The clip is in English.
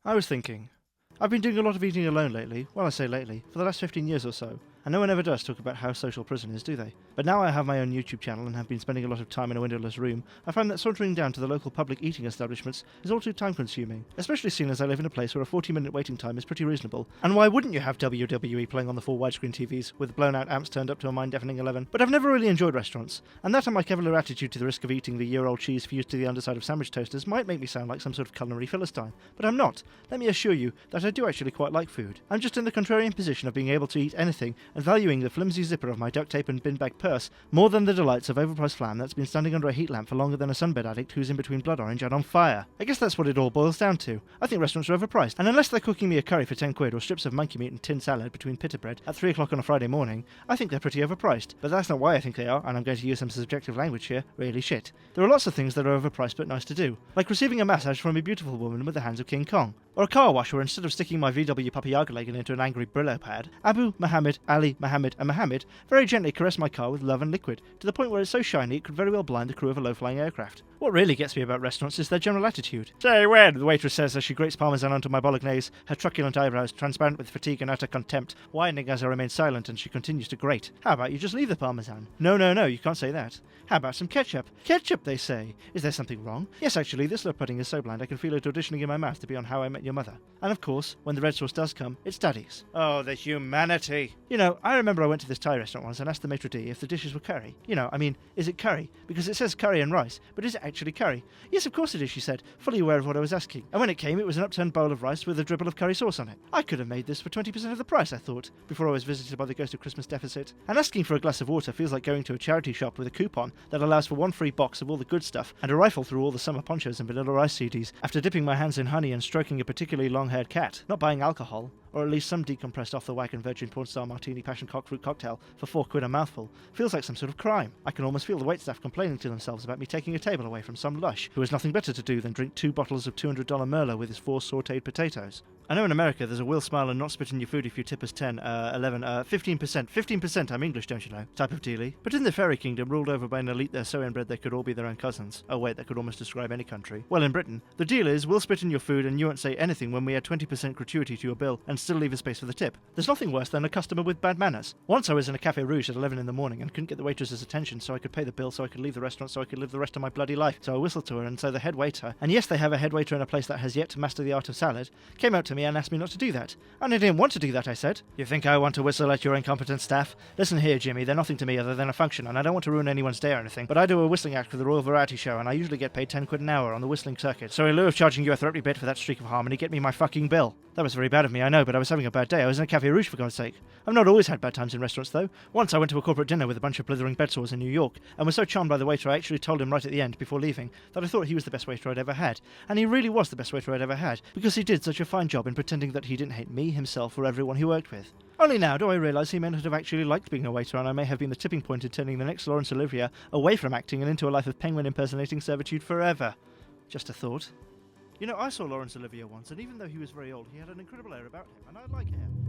I was thinking, I've been doing a lot of eating alone lately, well I say lately, for the last 15 years or so, and no one ever does talk about how social prison is, do they? But now I have my own YouTube channel and have been spending a lot of time in a windowless room, I find that sauntering down to the local public eating establishments is all too time consuming, especially seeing as I live in a place where a 40-minute waiting time is pretty reasonable. And why wouldn't you have WWE playing on the 4 widescreen TVs, with blown out amps turned up to a mind-deafening 11? But I've never really enjoyed restaurants, and that and my cavalier attitude to the risk of eating the year-old cheese fused to the underside of sandwich toasters might make me sound like some sort of culinary philistine. But I'm not. Let me assure you that I do actually quite like food. I'm just in the contrarian position of being able to eat anything and valuing the flimsy zipper of my duct tape and bin bag purse more than the delights of overpriced flam that's been standing under a heat lamp for longer than a sunbed addict who's in between blood orange and on fire. I guess that's what it all boils down to. I think restaurants are overpriced, and unless they're cooking me a curry for 10 quid or strips of monkey meat and tin salad between pita bread at 3 o'clock on a Friday morning, I think they're pretty overpriced. But that's not why I think they are, and I'm going to use some subjective language here, really shit. There are lots of things that are overpriced but nice to do, like receiving a massage from a beautiful woman with the hands of King Kong, or a car wash where instead of sticking my VW Puppy Yaga-Leggin into an angry Brillo pad, Abu, Muhammad, Ali, Muhammad and Muhammad very gently caress my car with love and liquid, to the point where it's so shiny it could very well blind the crew of a low-flying aircraft. What really gets me about restaurants is their general attitude. "Say when," the waitress says as she grates parmesan onto my bolognese, her truculent eyebrows transparent with fatigue and utter contempt, widening as I remain silent and she continues to grate. "How about you just leave the parmesan?" No, you can't say that. "How about some ketchup?" "Ketchup," they say. Is there something wrong? Yes, actually, this little pudding is so bland I can feel it auditioning in my mouth to be on How I Met Your Mother. And of course, when the red sauce does come, it's Daddy's. Oh, the humanity! You know, I remember I went to this Thai restaurant once and asked the maitre d' if the dishes were curry. Is it curry? Because it says curry and rice, but is it actually curry? Yes, of course it is, she said, fully aware of what I was asking. And when it came, it was an upturned bowl of rice with a dribble of curry sauce on it. I could have made this for 20% of the price, I thought, before I was visited by the ghost of Christmas deficit. And asking for a glass of water feels like going to a charity shop with a coupon that allows for one free box of all the good stuff and a rifle through all the summer ponchos and Vanilla Rice CDs after dipping my hands in honey and stroking a particularly long-haired cat. Not buying alcohol, or at least some decompressed off-the-wagon virgin porn star martini passion cock fruit cocktail for 4 quid a mouthful, feels like some sort of crime. I can almost feel the waitstaff complaining to themselves about me taking a table away from some lush who has nothing better to do than drink 2 bottles of $200 Merlot with his 4 sautéed potatoes. I know in America there's a will smile and not spit in your food if you tip us 10, 11, 15%, 15%, I'm English, don't you know, type of dealie. But in the fairy kingdom ruled over by an elite they're so inbred they could all be their own cousins. Oh wait, that could almost describe any country. Well, in Britain, the deal is we'll spit in your food and you won't say anything when we add 20% gratuity to your bill and still leave a space for the tip. There's nothing worse than a customer with bad manners. Once I was in a Café Rouge at 11 in the morning and couldn't get the waitress's attention so I could pay the bill so I could leave the restaurant so I could live the rest of my bloody life. So I whistled to her and so the head waiter, and yes they have a head waiter in a place that has yet to master the art of salad, came out to me and asked me not to do that. And I didn't want to do that, I said. "You think I want to whistle at your incompetent staff? Listen here, Jimmy, they're nothing to me other than a function, and I don't want to ruin anyone's day or anything, but I do a whistling act for the Royal Variety Show, and I usually get paid 10 quid an hour on the whistling circuit. So in lieu of charging you a threatening bit for that streak of harmony, get me my fucking bill." That was very bad of me, I know, but I was having a bad day. I was in a Café Rouge, for God's sake. I've not always had bad times in restaurants, though. Once I went to a corporate dinner with a bunch of blithering bedsores in New York, and was so charmed by the waiter I actually told him right at the end, before leaving, that I thought he was the best waiter I'd ever had. And he really was the best waiter I'd ever had, because he did such a fine job in pretending that he didn't hate me, himself, or everyone he worked with. Only now do I realise he may not have actually liked being a waiter, and I may have been the tipping point in turning the next Laurence Olivier away from acting and into a life of penguin impersonating servitude forever. Just a thought. You know, I saw Laurence Olivier once, and even though he was very old, he had an incredible air about him, and I like hair.